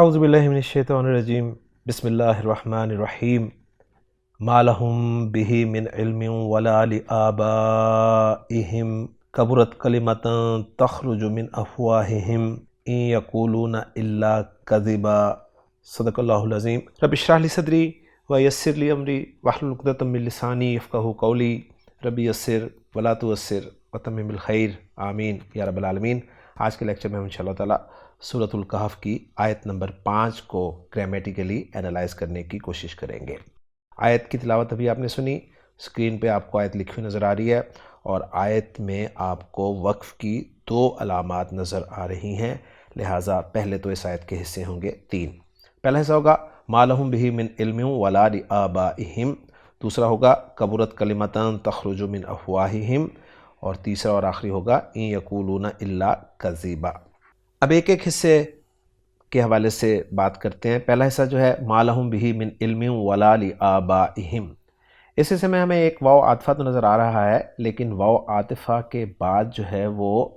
اعوذ باللہ من الشیطان الرجیم بسم اللہ الرحمن الرحیم ما لہم بہ من علم ولا لآبائہم کبرت کلمۃ تخرج من افواہہم ان یقولون الا کذبا صدق اللہ العظیم رب اشرح لی صدری ویسر لی امری واحلل عقدۃ من لسانی یفقہوا قولی رب یسر ولا تعسر وتمم بالخیر آمین یا رب العالمین۔ آج کے لیکچر میں ہم انشاءاللہ تعالی سورۃ الکہف کی آیت نمبر 5 کو گرامیٹیکلی اینالائز کرنے کی کوشش کریں گے۔ آیت کی تلاوت ابھی آپ نے سنی، اسکرین پہ آپ کو آیت لکھی ہوئی نظر آ رہی ہے اور آیت میں آپ کو وقف کی 2 علامات نظر آ رہی ہیں، لہٰذا پہلے تو اس آیت کے حصے ہوں گے 3۔ پہلا حصہ ہوگا ما لہم بہ من علم ولا لآبائہم، دوسرا ہوگا کبرت کلمۃ تخرج من افواہہم، اور تیسرا اور آخری ہوگا ان یقولون الا کذبا۔ اب ایک ایک حصے کے حوالے سے بات کرتے ہیں۔ پہلا حصہ جو ہے ما لہم بہ من علم ولا لآبائہم، اس حصے میں ہمیں ایک واو عاطفہ تو نظر آ رہا ہے، لیکن واو عاطفہ کے بعد جو ہے وہ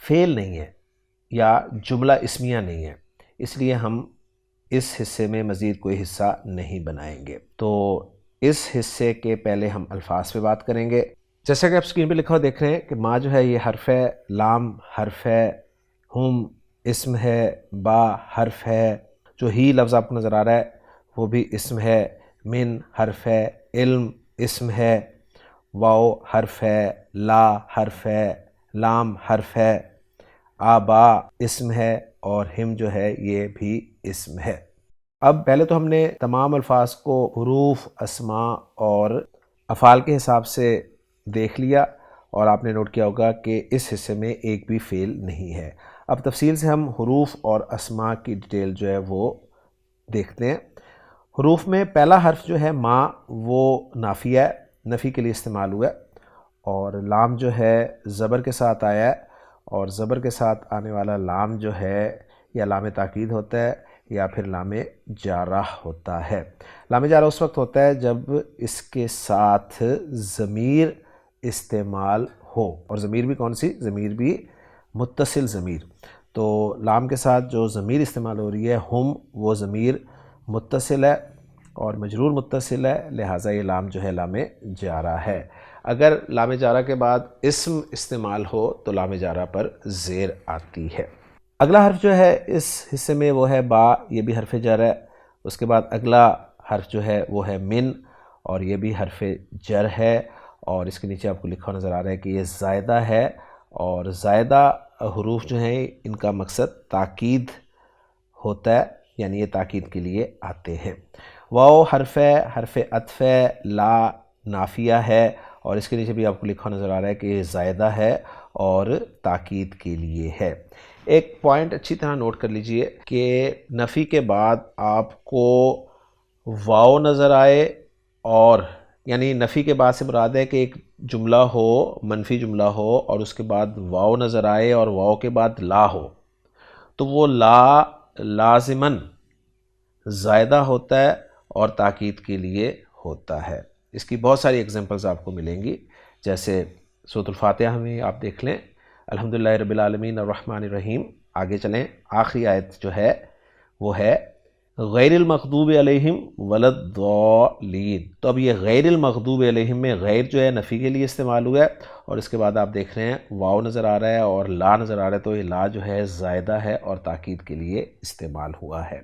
فعل نہیں ہے یا جملہ اسمیہ نہیں ہے، اس لیے ہم اس حصے میں مزید کوئی حصہ نہیں بنائیں گے۔ تو اس حصے کے پہلے ہم الفاظ پہ بات کریں گے۔ جیسا کہ آپ اسکرین پہ لکھا ہوا دیکھ رہے ہیں کہ ما جو ہے یہ حرف ہے، لام حرف ہے، ہم اسم ہے، با حرف ہے، جو ہی لفظ آپ کو نظر آ رہا ہے وہ بھی اسم ہے، من حرف ہے، علم اسم ہے، واو حرف ہے، لا حرف ہے، لام حرف ہے، آبا اسم ہے، اور ہم جو ہے یہ بھی اسم ہے۔ اب پہلے تو ہم نے تمام الفاظ کو حروف، اسماء اور افعال کے حساب سے دیکھ لیا، اور آپ نے نوٹ کیا ہوگا کہ اس حصے میں ایک بھی فعل نہیں ہے۔ اب تفصیل سے ہم حروف اور اسماء کی ڈیٹیل جو ہے وہ دیکھتے ہیں۔ حروف میں پہلا حرف جو ہے ما، وہ نافیہ ہے، نفی کے لیے استعمال ہوا ہے، اور لام جو ہے زبر کے ساتھ آیا ہے، اور زبر کے ساتھ آنے والا لام جو ہے یا لام تاکید ہوتا ہے یا پھر لام جارہ ہوتا ہے۔ لام جارہ اس وقت ہوتا ہے جب اس کے ساتھ ضمیر استعمال ہو، اور ضمیر بھی کون سی؟ ضمیر بھی متصل ضمیر۔ تو لام کے ساتھ جو ضمیر استعمال ہو رہی ہے ہم، وہ ضمیر متصل ہے اور مجرور متصل ہے، لہٰذا یہ لام جو ہے لام جارہ ہے۔ اگر لام جارہ کے بعد اسم استعمال ہو تو لام جارہ پر زیر آتی ہے۔ اگلا حرف جو ہے اس حصے میں وہ ہے با، یہ بھی حرف جر ہے۔ اس کے بعد اگلا حرف جو ہے وہ ہے من، اور یہ بھی حرف جر ہے، اور اس کے نیچے آپ کو لکھا نظر آ رہا ہے کہ یہ زائدہ ہے، اور زائدہ حروف جو ہیں ان کا مقصد تاکید ہوتا ہے، یعنی یہ تاکید کے لیے آتے ہیں۔ واو حرف ہے، حرف عطف ہے، لا نافیہ ہے، اور اس کے نیچے بھی آپ کو لکھا نظر آ رہا ہے کہ یہ زائدہ ہے اور تاکید کے لیے ہے۔ ایک پوائنٹ اچھی طرح نوٹ کر لیجئے کہ نفی کے بعد آپ کو واو نظر آئے، اور یعنی نفی کے بعد سے مراد ہے کہ ایک جملہ ہو، منفی جملہ ہو، اور اس کے بعد واو نظر آئے اور واو کے بعد لا ہو، تو وہ لا لازماً زائدہ ہوتا ہے اور تاکید کے لیے ہوتا ہے۔ اس کی بہت ساری ایگزامپلز آپ کو ملیں گی، جیسے سورۃ الفاتحہ میں آپ دیکھ لیں، الحمدللہ رب العالمین الرحمن الرحیم۔ آگے چلیں، آخری آیت جو ہے وہ ہے غیر المغضوب علیہم ولا الضالین۔ تو اب یہ غیر المغضوب علیہم میں غیر جو ہے نفی کے لیے استعمال ہوا ہے، اور اس کے بعد آپ دیکھ رہے ہیں واو نظر آ رہا ہے اور لا نظر آ رہا ہے، تو یہ لا جو ہے زائدہ ہے اور تاکید کے لیے استعمال ہوا ہے،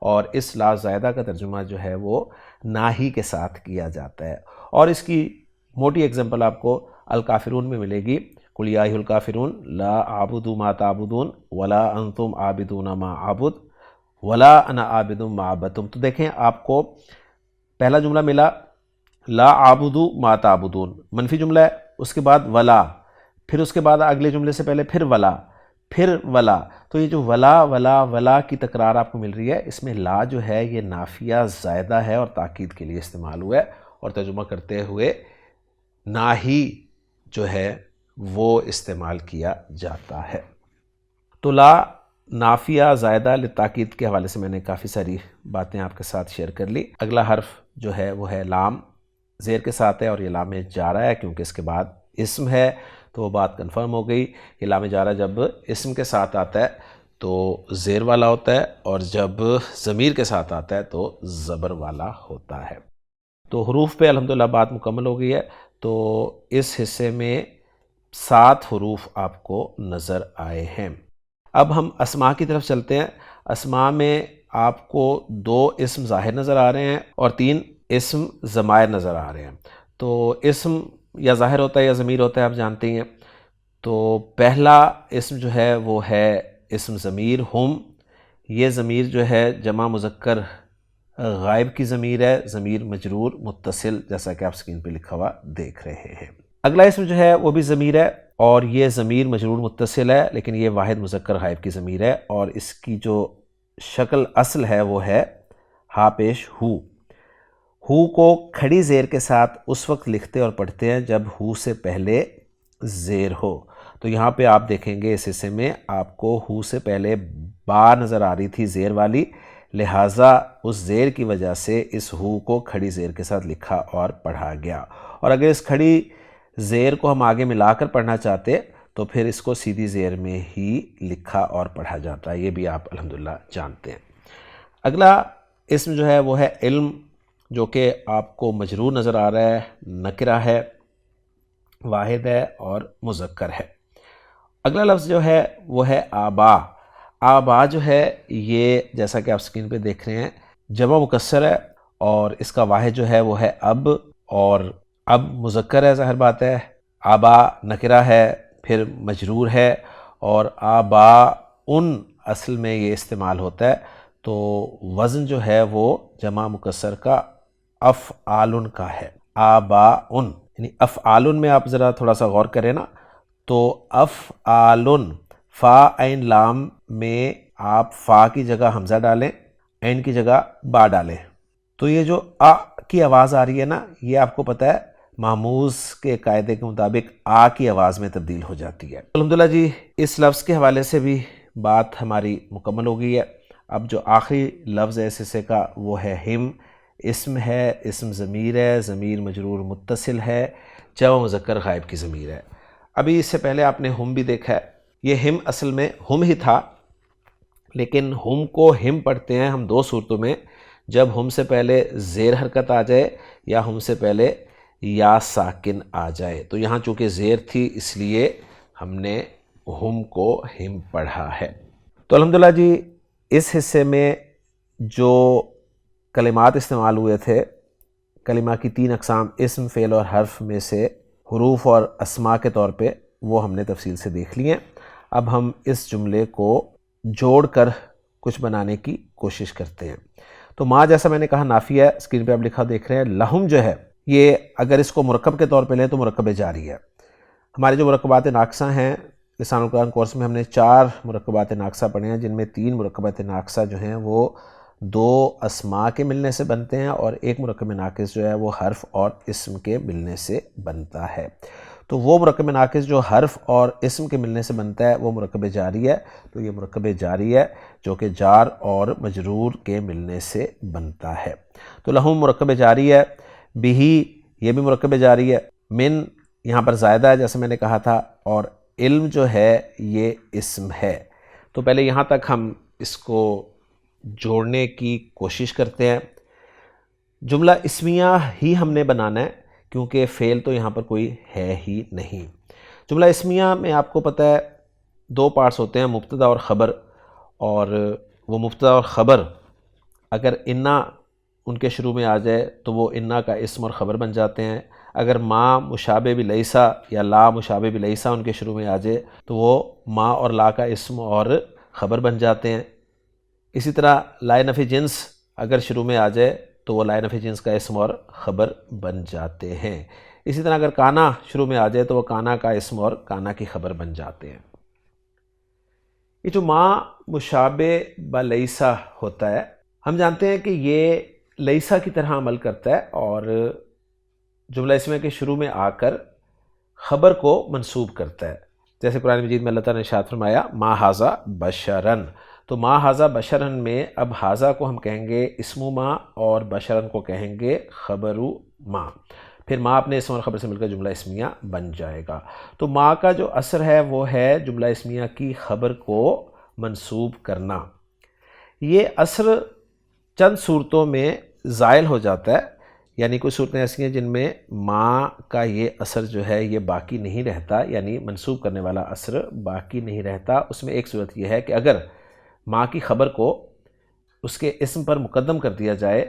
اور اس لا زائدہ کا ترجمہ جو ہے وہ ناہی کے ساتھ کیا جاتا ہے۔ اور اس کی موٹی ایگزامپل آپ کو الکافرون میں ملے گی، قل یا ایھا الکافرون لا اعبد ما تعبدون ولا انتم عابدون ما اعبد ولا انا عابد ما عبدتم۔ تو دیکھیں آپ کو پہلا جملہ ملا لا اعبد ما تعبدون، منفی جملہ ہے، اس کے بعد ولا، پھر اس کے بعد اگلے جملے سے پہلے پھر ولا، پھر ولا۔ تو یہ جو ولا ولا ولا کی تکرار آپ کو مل رہی ہے، اس میں لا جو ہے یہ نافیہ زائدہ ہے اور تاکید کے لیے استعمال ہوا ہے، اور ترجمہ کرتے ہوئے ناہی جو ہے وہ استعمال کیا جاتا ہے۔ تو لا نافیہ زائدہ لتاکید کے حوالے سے میں نے کافی ساری باتیں آپ کے ساتھ شیئر کر لی۔ اگلا حرف جو ہے وہ ہے لام، زیر کے ساتھ ہے، اور یہ لام جارہ ہے کیونکہ اس کے بعد اسم ہے، تو وہ بات کنفرم ہو گئی کہ لام جارہ جب اسم کے ساتھ آتا ہے تو زیر والا ہوتا ہے، اور جب ضمیر کے ساتھ آتا ہے تو زبر والا ہوتا ہے۔ تو حروف پہ الحمدللہ بات مکمل ہو گئی ہے۔ تو اس حصے میں 7 حروف آپ کو نظر آئے ہیں۔ اب ہم اسماء کی طرف چلتے ہیں۔ اسماء میں آپ کو 2 اسم ظاہر نظر آ رہے ہیں اور 3 اسم ضمائر نظر آ رہے ہیں۔ تو اسم یا ظاہر ہوتا ہے یا ضمیر ہوتا ہے، آپ جانتے ہیں۔ تو پہلا اسم جو ہے وہ ہے اسم ضمیر ہم۔ یہ ضمیر جو ہے جمع مذکر غائب کی ضمیر ہے، ضمیر مجرور متصل، جیسا کہ آپ سکرین پہ لکھا ہوا دیکھ رہے ہیں۔ اگلا اسم جو ہے وہ بھی ضمیر ہے، اور یہ ضمیر مجرور متصل ہے، لیکن یہ واحد مذکر غائب کی ضمیر ہے، اور اس کی جو شکل اصل ہے وہ ہے ہا پیش ہو۔ ہو کو کھڑی زیر کے ساتھ اس وقت لکھتے اور پڑھتے ہیں جب ہو سے پہلے زیر ہو۔ تو یہاں پہ آپ دیکھیں گے اس حصے میں آپ کو ہو سے پہلے با نظر آ رہی تھی زیر والی، لہٰذا اس زیر کی وجہ سے اس ہو کو کھڑی زیر کے ساتھ لکھا اور پڑھا گیا۔ اور اگر اس کھڑی زیر کو ہم آگے ملا کر پڑھنا چاہتے تو پھر اس کو سیدھی زیر میں ہی لکھا اور پڑھا جاتا ہے، یہ بھی آپ الحمدللہ جانتے ہیں۔ اگلا اسم جو ہے وہ ہے علم، جو کہ آپ کو مجرور نظر آ رہا ہے، نکرہ ہے، واحد ہے اور مذکر ہے۔ اگلا لفظ جو ہے وہ ہے آبا۔ آبا جو ہے یہ جیسا کہ آپ سکرین پہ دیکھ رہے ہیں جمع مکسر ہے، اور اس کا واحد جو ہے وہ ہے اب، اور اب مذکر ہے، ظاہر بات ہے۔ آبا نکرہ ہے، پھر مجرور ہے، اور آبا ان اصل میں یہ استعمال ہوتا ہے۔ تو وزن جو ہے وہ جمع مکسر کا افعالن کا ہے، آبا ان، یعنی افعالن میں آپ ذرا تھوڑا سا غور کریں نا، تو افعالن، فا عین لام میں آپ فا کی جگہ حمزہ ڈالیں، عین کی جگہ با ڈالیں، تو یہ جو آ کی آواز آ رہی ہے نا، یہ آپ کو پتہ ہے مہموز کے قاعدے کے مطابق آ کی آواز میں تبدیل ہو جاتی ہے۔ الحمدللہ جی، اس لفظ کے حوالے سے بھی بات ہماری مکمل ہو گئی ہے۔ اب جو آخری لفظ ہے اس حصے کا وہ ہے ہم۔ اسم ہے، اسم ضمیر ہے، ضمیر مجرور متصل ہے، جمع مذکر غائب کی ضمیر ہے۔ ابھی اس سے پہلے آپ نے ہم بھی دیکھا ہے، یہ ہم اصل میں ہم ہی تھا، لیکن ہم کو ہم پڑھتے ہیں ہم 2 صورتوں میں، جب ہم سے پہلے زیر حرکت آ جائے یا ہم سے پہلے یا ساکن آ جائے۔ تو یہاں چونکہ زیر تھی اس لیے ہم نے ہم کو ہم پڑھا ہے۔ تو الحمدللہ جی، اس حصے میں جو کلمات استعمال ہوئے تھے، کلمہ کی 3 اقسام اسم، فعل اور حرف میں سے حروف اور اسماء کے طور پہ، وہ ہم نے تفصیل سے دیکھ لی ہیں۔ اب ہم اس جملے کو جوڑ کر کچھ بنانے کی کوشش کرتے ہیں۔ تو ماں جیسا میں نے کہا نافیہ ہے، اسکرین پہ آپ لکھا دیکھ رہے ہیں۔ لہم جو ہے یہ اگر اس کو مرکب کے طور پہ لیں تو مرکب جاری ہے۔ ہمارے جو مرکبات ناقصہ ہیں، لسان القرآن کورس میں ہم نے 4 مرکبات ناقصہ پڑھے ہیں، جن میں 3 مرکبات ناقصہ جو ہیں وہ 2 اسماء کے ملنے سے بنتے ہیں، اور 1 مرکب ناقص جو ہے وہ حرف اور اسم کے ملنے سے بنتا ہے۔ تو وہ مرکب ناقص جو حرف اور اسم کے ملنے سے بنتا ہے وہ مرکب جاری ہے۔ تو یہ مرکب جاری ہے جو کہ جار اور مجرور کے ملنے سے بنتا ہے۔ تو لہم مرکب جاری ہے، بہی یہ بھی مرکب جاری ہے، من یہاں پر زائدہ ہے جیسے میں نے کہا تھا، اور علم جو ہے یہ اسم ہے۔ تو پہلے یہاں تک ہم اس کو جوڑنے کی کوشش کرتے ہیں۔ جملہ اسمیہ ہی ہم نے بنانا ہے کیونکہ فعل تو یہاں پر کوئی ہے ہی نہیں۔ جملہ اسمیہ میں آپ کو پتہ ہے 2 پارٹس ہوتے ہیں، مبتدا اور خبر، اور وہ مبتدا اور خبر اگر انا ان کے شروع میں آ جائے تو وہ انا کا اسم اور خبر بن جاتے ہیں۔ اگر ما مشابہ بلیسا یا لا مشابہ بلیسا ان کے شروع میں آ جائے تو وہ ما اور لا کا اسم اور خبر بن جاتے ہیں۔ اسی طرح لائے نفی جنس اگر شروع میں آ جائے تو وہ لائے نفی جنس کا اسم اور خبر بن جاتے ہیں۔ اسی طرح اگر کانا شروع میں آ جائے تو وہ کانا کا اسم اور کانا کی خبر بن جاتے ہیں۔ یہ جو ما مشابہ بلیسا ہوتا ہے، ہم جانتے ہیں کہ یہ لیسا کی طرح عمل کرتا ہے اور جملہ اسمیہ کے شروع میں آ کر خبر کو منسوب کرتا ہے۔ جیسے قرآن مجید میں اللہ تعالیٰ نے ارشاد فرمایا ما ھذا بشرن، تو ما ھذا بشرن میں اب ھذا کو ہم کہیں گے اسم ما اور بشرن کو کہیں گے خبر ما، پھر ما اپنے اسم اور خبر سے مل کر جملہ اسمیہ بن جائے گا۔ تو ما کا جو اثر ہے وہ ہے جملہ اسمیہ کی خبر کو منسوب کرنا۔ یہ اثر چند صورتوں میں زائل ہو جاتا ہے، یعنی کوئی صورتیں ایسی ہیں جن میں ما کا یہ اثر جو ہے یہ باقی نہیں رہتا، یعنی منسوب کرنے والا اثر باقی نہیں رہتا۔ اس میں ایک صورت یہ ہے کہ اگر ما کی خبر کو اس کے اسم پر مقدم کر دیا جائے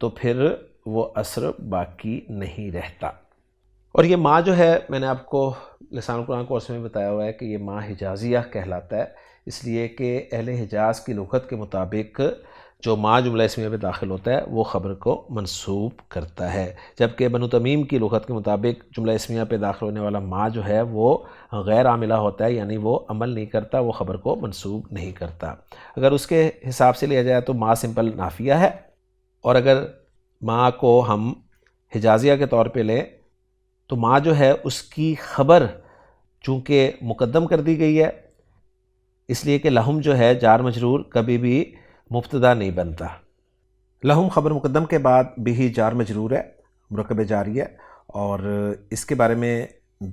تو پھر وہ اثر باقی نہیں رہتا۔ اور یہ ما جو ہے، میں نے آپ کو لسان القرآن کورس میں بتایا ہوا ہے کہ یہ ما حجازیہ کہلاتا ہے، اس لیے کہ اہل حجاز کی لغت کے مطابق جو ما جملہ اسمیہ میں داخل ہوتا ہے وہ خبر کو منسوب کرتا ہے، جبکہ بنو تمیم کی لغت کے مطابق جملہ اسمیہ پہ داخل ہونے والا ما جو ہے وہ غیر عاملہ ہوتا ہے، یعنی وہ عمل نہیں کرتا، وہ خبر کو منسوب نہیں کرتا۔ اگر اس کے حساب سے لیا جائے تو ما سمپل نافیہ ہے، اور اگر ما کو ہم حجازیہ کے طور پہ لیں تو ما جو ہے اس کی خبر چونکہ مقدم کر دی گئی ہے، اس لیے کہ لہم جو ہے جار مجرور کبھی بھی مبتدا نہیں بنتا۔ لہم خبر مقدم کے بعد بھی جار مجرور ہے، مرکب جاری ہے، اور اس کے بارے میں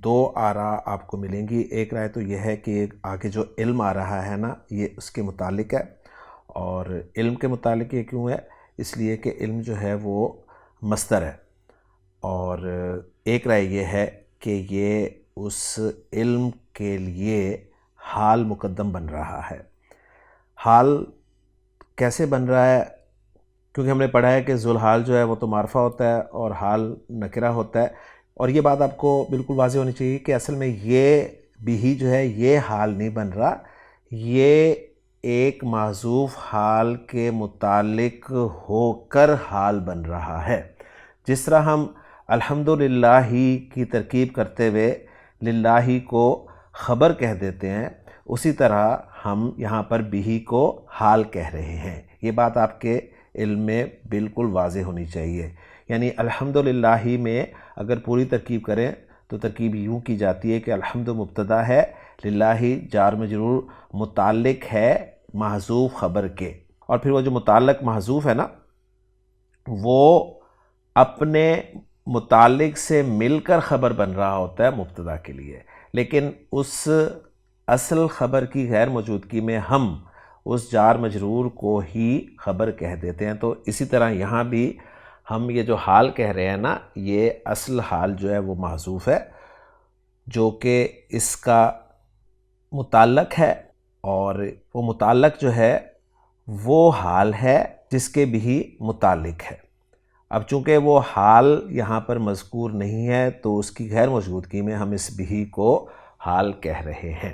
دو آراء آپ کو ملیں گی۔ ایک رائے تو یہ ہے کہ آگے جو علم آ رہا ہے نا یہ اس کے متعلق ہے، اور علم کے متعلق یہ کیوں ہے؟ اس لیے کہ علم جو ہے وہ مصدر ہے، اور ایک رائے یہ ہے کہ یہ اس علم کے لیے حال مقدم بن رہا ہے۔ حال کیسے بن رہا ہے؟ کیونکہ ہم نے پڑھا ہے کہ ذوالحال جو ہے وہ تو معرفہ ہوتا ہے اور حال نکرہ ہوتا ہے، اور یہ بات آپ کو بالکل واضح ہونی چاہیے کہ اصل میں یہ بھی جو ہے یہ حال نہیں بن رہا، یہ ایک محذوف حال کے متعلق ہو کر حال بن رہا ہے۔ جس طرح ہم الحمدللہ کی ترکیب کرتے ہوئے للہ کو خبر کہہ دیتے ہیں، اسی طرح ہم یہاں پر بھی کو حال کہہ رہے ہیں۔ یہ بات آپ کے علم میں بالکل واضح ہونی چاہیے، یعنی الحمدللہ میں اگر پوری ترکیب کریں تو ترکیب یوں کی جاتی ہے کہ الحمد مبتدا ہے، للہ جار مجرور متعلق ہے محذوف خبر کے، اور پھر وہ جو متعلق محذوف ہے نا وہ اپنے متعلق سے مل کر خبر بن رہا ہوتا ہے مبتدا کے لیے، لیکن اس اصل خبر کی غیر موجودگی میں ہم اس جار مجرور کو ہی خبر کہہ دیتے ہیں۔ تو اسی طرح یہاں بھی ہم یہ جو حال کہہ رہے ہیں نا، یہ اصل حال جو ہے وہ محذوف ہے، جو کہ اس کا متعلق ہے، اور وہ متعلق جو ہے وہ حال ہے جس کے بھی متعلق ہے۔ اب چونکہ وہ حال یہاں پر مذکور نہیں ہے تو اس کی غیر موجودگی میں ہم اس بھی کو حال کہہ رہے ہیں۔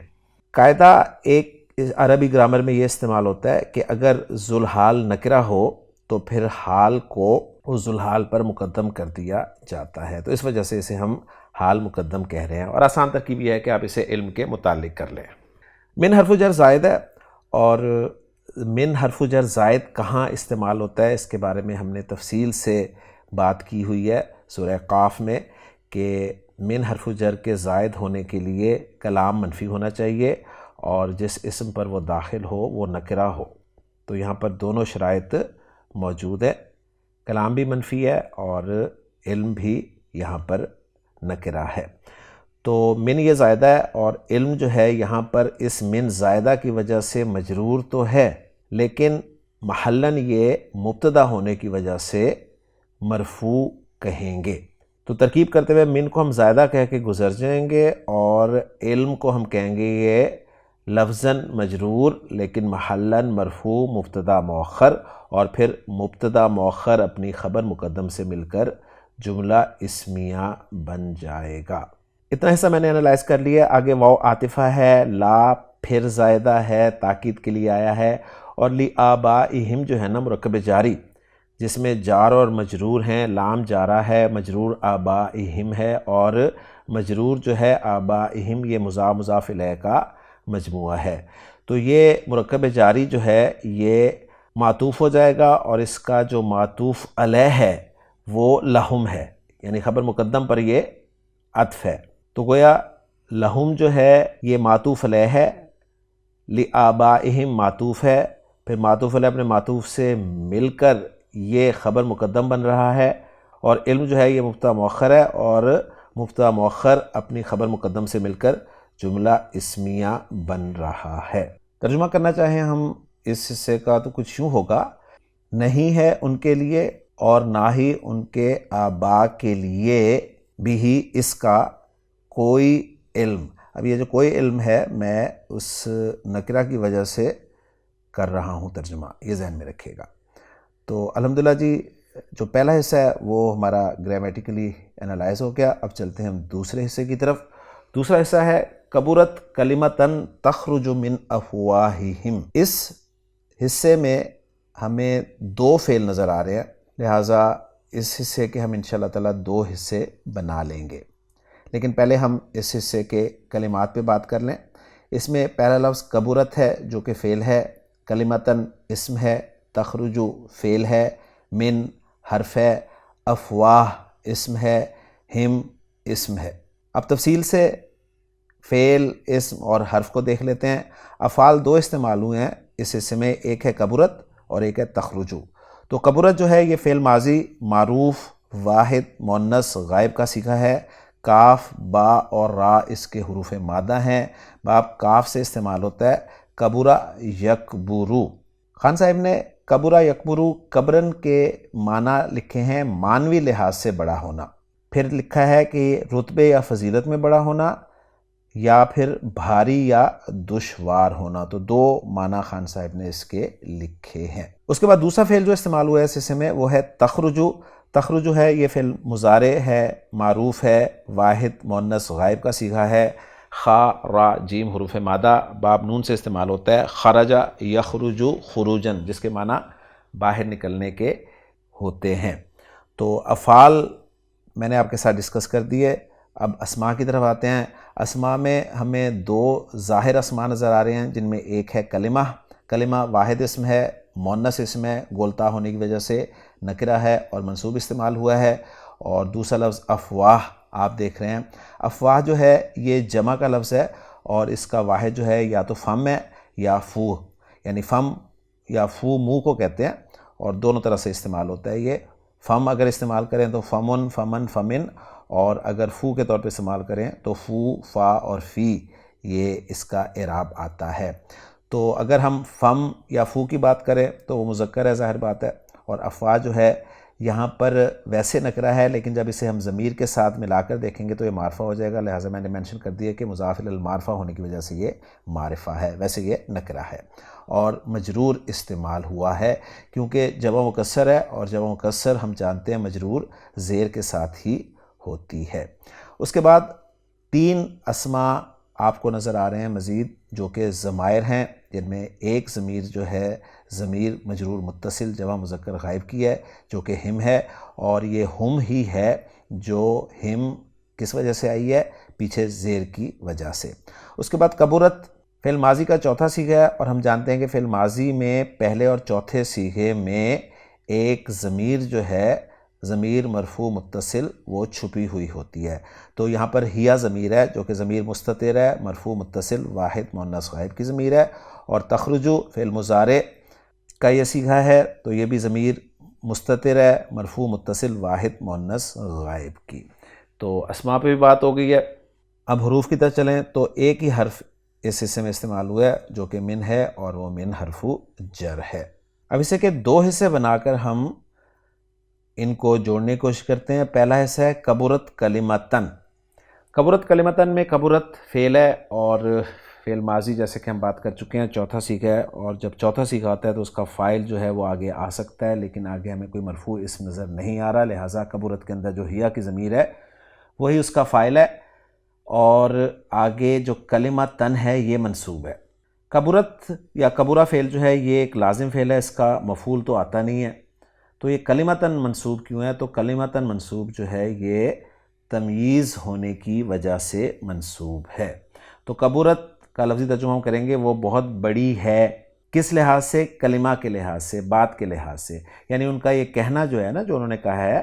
قاعدہ ایک عربی گرامر میں یہ استعمال ہوتا ہے کہ اگر ذوالحال نکرہ ہو تو پھر حال کو اس ذوالحال پر مقدم کر دیا جاتا ہے، تو اس وجہ سے اسے ہم حال مقدم کہہ رہے ہیں، اور آسان ترکیب یہ ہے کہ آپ اسے علم کے متعلق کر لیں۔ من حرف جر زائد ہے، اور من حرف جر زائد کہاں استعمال ہوتا ہے اس کے بارے میں ہم نے تفصیل سے بات کی ہوئی ہے سورہ قاف میں، کہ من حرف جر کے زائد ہونے کے لیے کلام منفی ہونا چاہیے اور جس اسم پر وہ داخل ہو وہ نکرہ ہو۔ تو یہاں پر دونوں شرائط موجود ہے، کلام بھی منفی ہے اور علم بھی یہاں پر نکرہ ہے۔ تو من یہ زائدہ ہے، اور علم جو ہے یہاں پر اس من زائدہ کی وجہ سے مجرور تو ہے لیکن محلاً یہ مبتدا ہونے کی وجہ سے مرفوع کہیں گے۔ تو ترکیب کرتے ہوئے من کو ہم زائدہ کہہ کے گزر جائیں گے، اور علم کو ہم کہیں گے یہ لفظاً مجرور لیکن محلاً مرفوع مبتدا مؤخر، اور پھر مبتدا مؤخر اپنی خبر مقدم سے مل کر جملہ اسمیہ بن جائے گا۔ اتنا حصہ میں نے انالائز کر لیا۔ آگے واو عاطفہ ہے، لا پھر زائدہ ہے، تاکید کے لیے آیا ہے، اور لآبائہم جو ہے نا مرکب جاری جس میں جار اور مجرور ہیں، لام جارہ ہے، مجرور آبائہم ہے، اور مجرور جو ہے آبائہم یہ مضاف مضاف الیہ کا مجموعہ ہے۔ تو یہ مرکب جاری جو ہے یہ معطوف ہو جائے گا، اور اس کا جو معطوف علیہ ہے وہ لہم ہے، یعنی خبر مقدم پر یہ عطف ہے۔ تو گویا لہم جو ہے یہ معطوف علیہ ہے، لآبائہم معطوف ہے، پھر معطوف علیہ اپنے معطوف سے مل کر یہ خبر مقدم بن رہا ہے، اور علم جو ہے یہ مبتدا مؤخر ہے، اور مبتدا مؤخر اپنی خبر مقدم سے مل کر جملہ اسمیہ بن رہا ہے۔ ترجمہ کرنا چاہیں ہم اس حصے کا تو کچھ یوں ہوگا، نہیں ہے ان کے لیے اور نہ ہی ان کے آباء کے لیے بھی اس کا کوئی علم۔ اب یہ جو کوئی علم ہے میں اس نکرہ کی وجہ سے کر رہا ہوں ترجمہ، یہ ذہن میں رکھیے گا۔ تو الحمدللہ جی جو پہلا حصہ ہے وہ ہمارا گرامیٹیکلی انالائز ہو گیا۔ اب چلتے ہیں ہم دوسرے حصے کی طرف۔ دوسرا حصہ ہے کبرت کلمتن تخرج من افواہہم۔ اس حصے میں ہمیں 2 فعل نظر آ رہے ہیں، لہٰذا اس حصے کے ہم انشاءاللہ تعالیٰ 2 حصے بنا لیں گے، لیکن پہلے ہم اس حصے کے کلمات پہ بات کر لیں۔ اس میں پہلا لفظ کبرت ہے جو کہ فعل ہے، کلمتن اسم ہے، تخرجو فعل ہے، من حرف ہے، افواہ اسم ہے، ہم اسم ہے۔ اب تفصیل سے فعل، اسم اور حرف کو دیکھ لیتے ہیں۔ افعال 2 استعمال ہوئے ہیں اس حصے میں، ایک ہے کبرت اور ایک ہے تخرجو۔ تو کبرت جو ہے یہ فعل ماضی معروف واحد مؤنث غائب کا صیغہ ہے۔ کاف، با اور را اس کے حروف مادہ ہیں۔ باب کاف سے استعمال ہوتا ہے، کبرا یکبرو۔ خان صاحب نے کبرا یکبرو کبرن کے معنی لکھے ہیں معنوی لحاظ سے بڑا ہونا، پھر لکھا ہے کہ رتبے یا فضیلت میں بڑا ہونا، یا پھر بھاری یا دشوار ہونا۔ تو 2 معنی خان صاحب نے اس کے لکھے ہیں۔ اس کے بعد دوسرا فعل جو استعمال ہوا ہے اس حصے میں وہ ہے تخرجو۔ تخرجو ہے یہ فعل مضارع ہے، معروف ہے، واحد مؤنث غائب کا صیغہ ہے۔ خا، را، جیم حروف مادہ، باب نون سے استعمال ہوتا ہے۔ خرجا یخرجو خروجن، جس کے معنی باہر نکلنے کے ہوتے ہیں۔ تو افعال میں نے آپ کے ساتھ ڈسکس کر دیے۔ اب اسماء کی طرف آتے ہیں۔ اسماء میں ہمیں 2 ظاہر اسماء نظر آ رہے ہیں، جن میں ایک ہے کلمہ۔ کلمہ واحد اسم ہے، مؤنث اسم ہے، گولتا ہونے کی وجہ سے نکرہ ہے اور منصوب استعمال ہوا ہے۔ اور دوسرا لفظ افواہ آپ دیکھ رہے ہیں۔ افواہ جو ہے یہ جمع کا لفظ ہے اور اس کا واحد جو ہے یا تو فم ہے یا فو، یعنی فم یا فو منہ کو کہتے ہیں اور دونوں طرح سے استعمال ہوتا ہے۔ یہ فم اگر استعمال کریں تو فمن، فمن، فمن، اور اگر فو کے طور پہ استعمال کریں تو فو، فا اور فی، یہ اس کا اعراب آتا ہے۔ تو اگر ہم فم یا فو کی بات کریں تو وہ مذکر ہے، ظاہر بات ہے، اور افواہ جو ہے یہاں پر ویسے نکرہ ہے لیکن جب اسے ہم ضمیر کے ساتھ ملا کر دیکھیں گے تو یہ معرفہ ہو جائے گا، لہٰذا میں نے مینشن کر دیا کہ مضاف الی المعرفہ ہونے کی وجہ سے یہ معرفہ ہے، ویسے یہ نکرہ ہے اور مجرور استعمال ہوا ہے کیونکہ جمع مکسر ہے، اور جمع مکسر ہم جانتے ہیں مجرور زیر کے ساتھ ہی ہوتی ہے۔ اس کے بعد 3 اسماء آپ کو نظر آ رہے ہیں مزید جو کہ ضمائر ہیں، جن میں ایک ضمیر جو ہے ضمیر مجرور متصل جمع مذکر غائب کی ہے جو کہ ہم ہے، اور یہ ہم ہی ہے جو ہم کس وجہ سے آئی ہے، پیچھے زیر کی وجہ سے۔ اس کے بعد کبرت فعل ماضی کا چوتھا صیغہ ہے، اور ہم جانتے ہیں کہ فعل ماضی میں پہلے اور چوتھے صیغے میں ایک ضمیر جو ہے ضمیر مرفوع متصل وہ چھپی ہوئی ہوتی ہے۔ تو یہاں پر ہیا ضمیر ہے جو کہ ضمیر مستتر ہے، مرفوع متصل واحد مؤنث غائب کی ضمیر ہے، اور تخرجو فعل مضارع کا یہ صیغہ ہے تو یہ بھی ضمیر مستتر ہے، مرفوع متصل واحد مؤنث غائب کی۔ تو اسماء پہ بھی بات ہو گئی ہے۔ اب حروف کی طرف چلیں تو ایک ہی حرف اس حصے میں استعمال ہوا ہے جو کہ من ہے، اور وہ من حرف جر ہے۔ اب اسے کے 2 حصے بنا کر ہم ان کو جوڑنے کی کوشش کرتے ہیں۔ پہلا حصہ ہے کبرت کلمتن۔ کبرت کلمتن میں کبرت فعل ہے اور فعل ماضی جیسے کہ ہم بات کر چکے ہیں چوتھا صیغہ ہے، اور جب چوتھا صیغہ آتا ہے تو اس کا فاعل جو ہے وہ آگے آ سکتا ہے، لیکن آگے ہمیں کوئی مرفوع اسم نظر نہیں آ رہا، لہٰذا کبرت کے اندر جو ہیا کی ضمیر ہے وہی اس کا فاعل ہے، اور آگے جو کلمتن ہے یہ منصوب ہے۔ کبرت یا کبرہ فعل جو ہے یہ ایک لازم فعل ہے، اس کا مفعول تو آتا نہیں ہے، تو یہ کلمتاً منصوب کیوں ہے؟ تو کلمتاً منصوب جو ہے یہ تمییز ہونے کی وجہ سے منصوب ہے۔ تو کبرت کا لفظی ترجمہ ہم کریں گے وہ بہت بڑی ہے، کس لحاظ سے؟ کلمہ کے لحاظ سے، بات کے لحاظ سے، یعنی ان کا یہ کہنا جو ہے نا، جو انہوں نے کہا ہے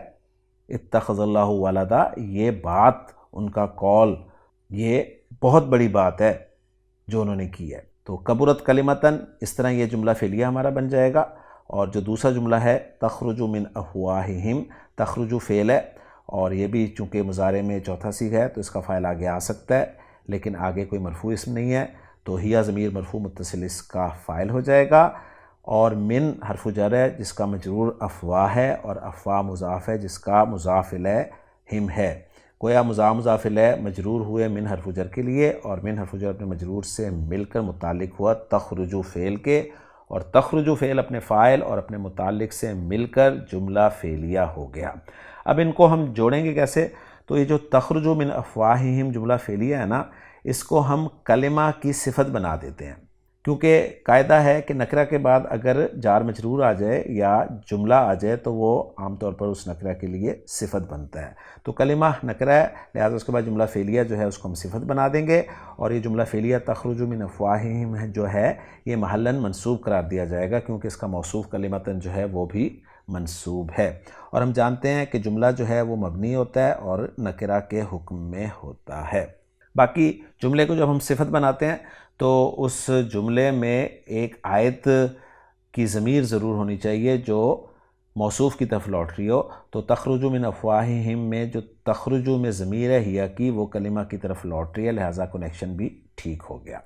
اتخذ اللہ ولدا، یہ بات، ان کا قول، یہ بہت بڑی بات ہے جو انہوں نے کی ہے۔ تو کبرت کلمتاً، اس طرح یہ جملہ فعلیہ ہمارا بن جائے گا۔ اور جو دوسرا جملہ ہے تخرج من افواہہم، تخرج فعل ہے اور یہ بھی چونکہ مضارع میں چوتھا صیغہ ہے تو اس کا فاعل آگے آ سکتا ہے، لیکن آگے کوئی مرفوع اسم نہیں ہے، تو ہیا ضمیر مرفوع متصل اس کا فاعل ہو جائے گا، اور من حرف جر ہے جس کا مجرور افواہ ہے، اور افواہ مضاف ہے جس کا مضاف الیہ ہم ہے۔ گویا مضاف الیہ مجرور ہوئے من حرف جر کے لیے، اور من حرف جر اپنے مجرور سے مل کر متعلق ہوا تخرجو فعل کے، اور تخرجو فعل اپنے فاعل اور اپنے متعلق سے مل کر جملہ فعلیہ ہو گیا۔ اب ان کو ہم جوڑیں گے کیسے؟ تو یہ جو تخرجو من افواہہم جملہ فعلیہ ہے نا، اس کو ہم کلمہ کی صفت بنا دیتے ہیں، کیونکہ قاعدہ ہے کہ نکرہ کے بعد اگر جار مجرور آ جائے یا جملہ آ جائے تو وہ عام طور پر اس نکرہ کے لیے صفت بنتا ہے۔ تو کلمہ نکرہ ہے، لہٰذا اس کے بعد جملہ فعلیہ جو ہے اس کو ہم صفت بنا دیں گے، اور یہ جملہ فعلیہ تخرج من افواہہم جو ہے یہ محلاً منصوب قرار دیا جائے گا، کیونکہ اس کا موصوف کلمتاً جو ہے وہ بھی منصوب ہے، اور ہم جانتے ہیں کہ جملہ جو ہے وہ مبنی ہوتا ہے اور نکرہ کے حکم میں ہوتا ہے۔ باقی جملے کو جب ہم صفت بناتے ہیں تو اس جملے میں ایک آیت کی ضمیر ضرور ہونی چاہیے جو موصوف کی طرف لوٹ رہی ہو، تو تخرج من افواہہم میں جو تخرج میں ضمیر ہے ہیا کی، وہ کلمہ کی طرف لوٹ رہی ہے، لہٰذا کنیکشن بھی ٹھیک ہو گیا۔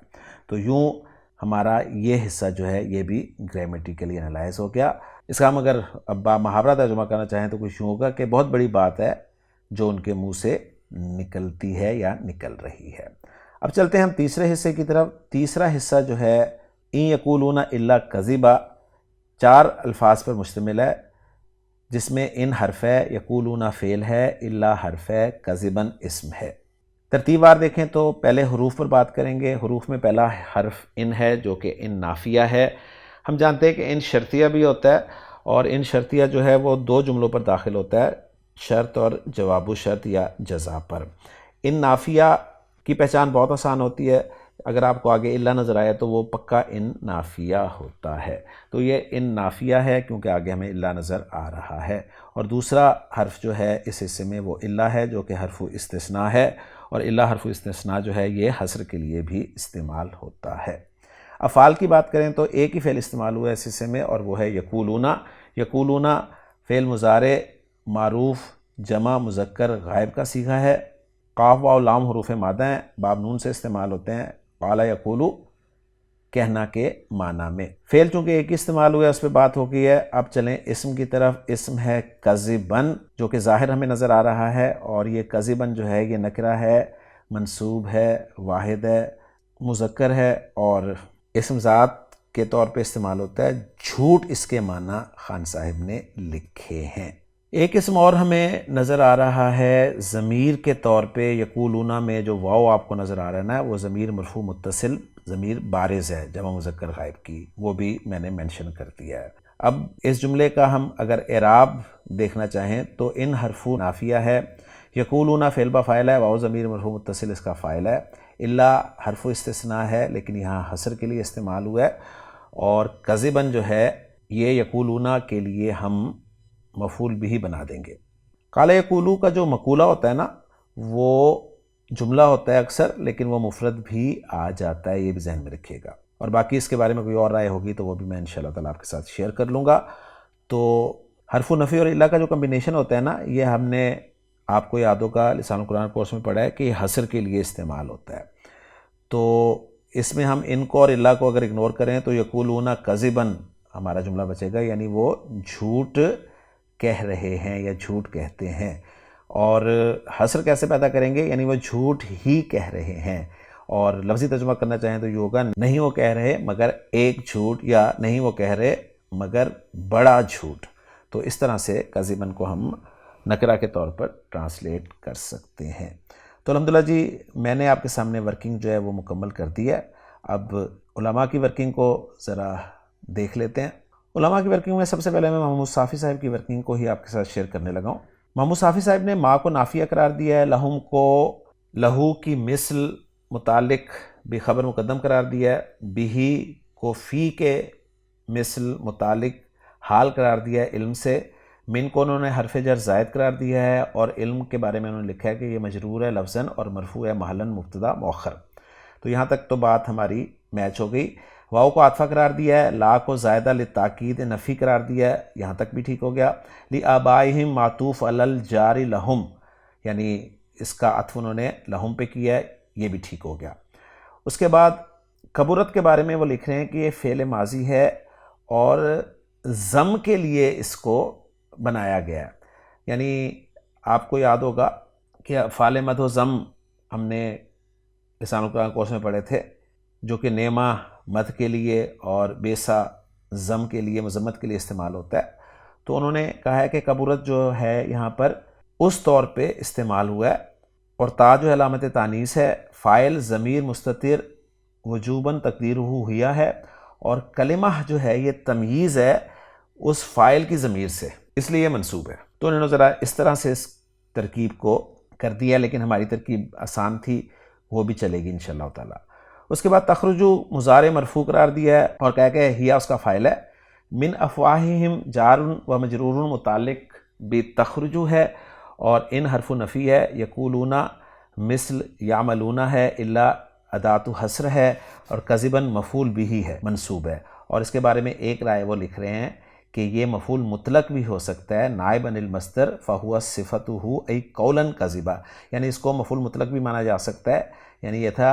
تو یوں ہمارا یہ حصہ جو ہے یہ بھی گرامیٹیکلی انالائز ہو گیا۔ اس کا ہم اگر اب محاورہ ترجمہ کرنا چاہیں تو کچھ یوں ہوگا کہ بہت بڑی بات ہے جو ان کے منہ سے نکلتی ہے یا نکل رہی ہے۔ اب چلتے ہیں ہم تیسرے حصے کی طرف۔ تیسرا حصہ جو ہے ان یقولون الا کذبا، 4 الفاظ پر مشتمل ہے، جس میں ان حرف ہے، یقولون فعل ہے، الا حرف ہے، کذبن اسم ہے۔ ترتیب وار دیکھیں تو پہلے حروف پر بات کریں گے۔ حروف میں پہلا حرف ان ہے جو کہ ان نافیہ ہے۔ ہم جانتے ہیں کہ ان شرطیہ بھی ہوتا ہے، اور ان شرطیہ جو ہے وہ 2 جملوں پر داخل ہوتا ہے، شرط اور جواب و شرط یا جزا پر۔ ان نافیہ کی پہچان بہت آسان ہوتی ہے، اگر آپ کو آگے الا نظر آئے تو وہ پکا ان نافیہ ہوتا ہے، تو یہ ان نافیہ ہے کیونکہ آگے ہمیں الا نظر آ رہا ہے۔ اور دوسرا حرف جو ہے اس حصے میں وہ الا ہے جو کہ حرف استثناء ہے، اور الا حرف استثناء جو ہے یہ حصر کے لیے بھی استعمال ہوتا ہے۔ افعال کی بات کریں تو ایک ہی فعل استعمال ہوا ہے اس حصے میں، اور وہ ہے یقولون۔ یقولون فعل مضارع معروف جمع مذکر غائب کا صیغہ ہے، قاف واو لام حروف مادہ ہیں، باب نون سے استعمال ہوتے ہیں، قال یقولو کہنا کے معنی میں۔ فعل چونکہ ایک ہی استعمال ہوا ہے اس پہ بات ہو گئی ہے۔ اب چلیں اسم کی طرف۔ اسم ہے کذبن جو کہ ظاہر ہمیں نظر آ رہا ہے، اور یہ کذبن جو ہے یہ نکرہ ہے، منصوب ہے، واحد ہے، مذکر ہے، اور اسم ذات کے طور پہ استعمال ہوتا ہے۔ جھوٹ اس کے معنی خان صاحب نے لکھے ہیں۔ ایک اسم اور ہمیں نظر آ رہا ہے ضمیر کے طور پہ، یقولون میں جو واو آپ کو نظر آ رہا ہے نا، وہ ضمیر مرفوع متصل ضمیر بارز ہے جمع مذکر غائب کی، وہ بھی میں نے مینشن کر دیا ہے۔ اب اس جملے کا ہم اگر اعراب دیکھنا چاہیں تو ان حرف نافیہ ہے، یقولون فعل با فاعل ہے، واو ضمیر مرفوع متصل اس کا فاعل ہے، الا حرف استثناء ہے لیکن یہاں حصر کے لیے استعمال ہوا ہے، اور کذبن جو ہے یہ یقولون کے لیے ہم مفعول بھی بنا دیں گے۔ قال یقولو کا جو مقولہ ہوتا ہے نا وہ جملہ ہوتا ہے اکثر، لیکن وہ مفرد بھی آ جاتا ہے، یہ بھی ذہن میں رکھیے گا، اور باقی اس کے بارے میں کوئی اور رائے ہوگی تو وہ بھی میں انشاءاللہ تعالیٰ آپ کے ساتھ شیئر کر لوں گا۔ تو حرف نفی اور الا کا جو کمبینیشن ہوتا ہے نا، یہ ہم نے آپ کو یاد ہوگا لسان القرآن کورس میں پڑھا ہے کہ یہ حصر کے لیے استعمال ہوتا ہے۔ تو اس میں ہم ان کو اور الا کو اگر اگنور کریں تو یقولون کذبن ہمارا جملہ بچے گا، یعنی وہ جھوٹ کہہ رہے ہیں یا جھوٹ کہتے ہیں۔ اور حصر کیسے پیدا کریں گے؟ یعنی وہ جھوٹ ہی کہہ رہے ہیں، اور لفظی ترجمہ کرنا چاہیں تو یہ ہوگا نہیں وہ کہہ رہے مگر ایک جھوٹ، یا نہیں وہ کہہ رہے مگر بڑا جھوٹ۔ تو اس طرح سے کذبن کو ہم نکرہ کے طور پر ٹرانسلیٹ کر سکتے ہیں۔ تو الحمدللہ جی میں نے آپ کے سامنے ورکنگ جو ہے وہ مکمل کر دی ہے۔ اب علماء کی ورکنگ کو ذرا دیکھ لیتے ہیں۔ علماء کی ورکنگ میں سب سے پہلے میں محمود صافی صاحب کی ورکنگ کو ہی آپ کے ساتھ شیئر کرنے لگا ہوں۔ محمود صافی صاحب نے ما کو نافیہ قرار دیا ہے، لہم کو لہو کی مثل متعلق بھی خبر مقدم قرار دیا ہے، بھی کو فی کے مثل متعلق حال قرار دیا ہے علم سے، من کو انہوں نے حرف جر زائد قرار دیا ہے، اور علم کے بارے میں انہوں نے لکھا ہے کہ یہ مجرور ہے لفظاً اور مرفوع ہے محلاً مبتدا مؤخر۔ تو یہاں تک تو بات ہماری میچ ہو گئی۔ واؤ کو عاطفہ قرار دیا ہے، لا کو زائدہ للتاکید نفی قرار دیا ہے، یہاں تک بھی ٹھیک ہو گیا۔ لآبائہم معطوف علی الجار لہم، یعنی اس کا عطف انہوں نے لہم پہ کیا ہے، یہ بھی ٹھیک ہو گیا۔ اس کے بعد کبرت کے بارے میں وہ لکھ رہے ہیں کہ یہ فعل ماضی ہے اور ضم کے لیے اس کو بنایا گیا ہے. یعنی آپ کو یاد ہوگا کہ فعل مدح و ضم ہم نے لسان القرآن کورس میں پڑھے تھے، جو کہ نعمہ مدح کے لیے اور بیسا ضم کے لیے، مذمت کے لیے استعمال ہوتا ہے. تو انہوں نے کہا ہے کہ کبرت جو ہے یہاں پر اس طور پہ استعمال ہوا ہے، اور تا جو علامت تانیث ہے، فاعل ضمیر مستتر وجوباً تقدیرہ ہوا ہے، اور کلمہ جو ہے یہ تمییز ہے اس فاعل کی ضمیر سے، اس لیے یہ منصوب ہے. تو انہوں نے ذرا اس طرح سے اس ترکیب کو کر دیا، لیکن ہماری ترکیب آسان تھی، وہ بھی چلے گی انشاءاللہ تعالی. اس کے بعد تخرجو مضارع مرفوع قرار دیا ہے اور کہا کہ ہیا اس کا فاعل ہے. من افواہہم جار و مجرور متعلق بتخرجو ہے، اور ان حرف نفی ہے. یقولون مثل یعملون ہے، الا ادات حصر ہے، اور کذباً مفعول بھی ہے، منصوب ہے. اور اس کے بارے میں ایک رائے وہ لکھ رہے ہیں کہ یہ مفعول مطلق بھی ہو سکتا ہے، نائب عن المصدر فہو صفتہ ای قولا کذبا، یعنی اس کو مفعول مطلق بھی مانا جا سکتا ہے. یعنی یہ تھا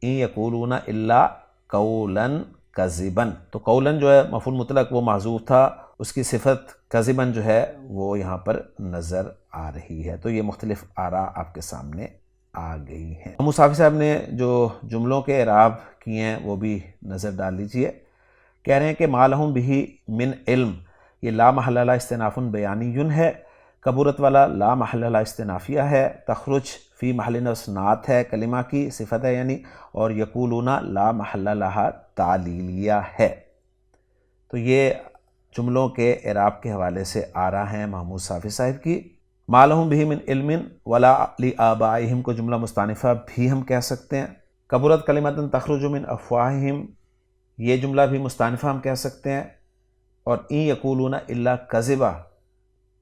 ان یقولون الا قولا کذبا، تو قولا جو ہے مفعول مطلق وہ محذوف تھا، اس کی صفت کذبا جو ہے وہ یہاں پر نظر آ رہی ہے. تو یہ مختلف آراء آپ کے سامنے آ گئی ہیں. مصافی صاحب نے جو جملوں کے اعراب کیے ہیں وہ بھی نظر ڈال لیجئے. کہہ رہے ہیں کہ ما لہم بہ من علم، یہ لا محل لہا استئناف بیانی ہے. کبورت والا لا محل لہا استئنافیہ ہے. تخرج فی محل نصب نعت ہے، کلمہ کی صفت ہے یعنی. اور یقولون لا محل لہا تعلیلیہ ہے. تو یہ جملوں کے اعراب کے حوالے سے آراء ہیں محمود صافی صاحب کی. ما لہم بہ من علم ولا لآبائہم کو جملہ مستانفہ بھی ہم کہہ سکتے ہیں. کبرت کلمۃ تخرج من افواہہم، یہ جملہ بھی مستانفہ ہم کہہ سکتے ہیں. اور ان یقولون الا کذبا،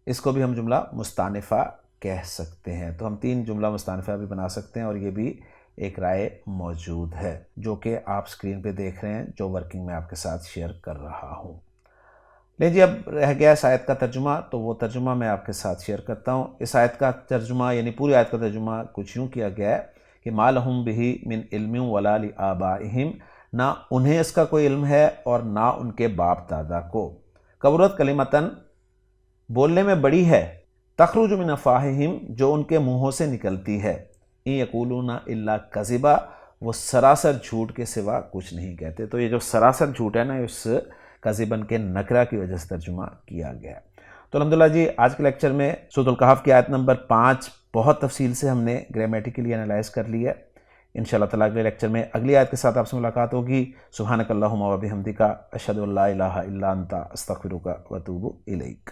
اس کو بھی ہم جملہ مستانفہ کہہ سکتے ہیں. تو ہم 3 جملہ مستانفہ بھی بنا سکتے ہیں، اور یہ بھی ایک رائے موجود ہے جو کہ آپ سکرین پہ دیکھ رہے ہیں، جو ورکنگ میں آپ کے ساتھ شیئر کر رہا ہوں. لیں جی، اب رہ گیا اس آیت کا ترجمہ، تو وہ ترجمہ میں آپ کے ساتھ شیئر کرتا ہوں. اس آیت کا ترجمہ یعنی پوری آیت کا ترجمہ کچھ یوں کیا گیا ہے کہ ما لہم بہ من علم ولا لآبائہم، نہ انہیں اس کا کوئی علم ہے اور نہ ان کے باپ دادا کو. کبرت کلمتاً، بولنے میں بڑی ہے، تخرج من افواہہم، جو ان کے منہوں سے نکلتی ہے. ان یقولون الا کذبا، وہ سراسر جھوٹ کے سوا کچھ نہیں کہتے. تو یہ جو سراسر جھوٹ ہے نا، اس کذباً کے نکرہ کی وجہ سے ترجمہ کیا گیا. تو الحمدللہ جی، آج کے لیکچر میں سورۃ الکہف کی آیت نمبر 5 بہت تفصیل سے ہم نے گرامیٹیکلی انالائز کر لی ہے. انشاءاللہ تعالیٰ اگلے لیکچر میں اگلی آیت کے ساتھ آپ سے ملاقات ہوگی. سبحانک اللہم و بحمدک، اشہد ان لا الہ الا انت، استغفرک و اتوب الیک.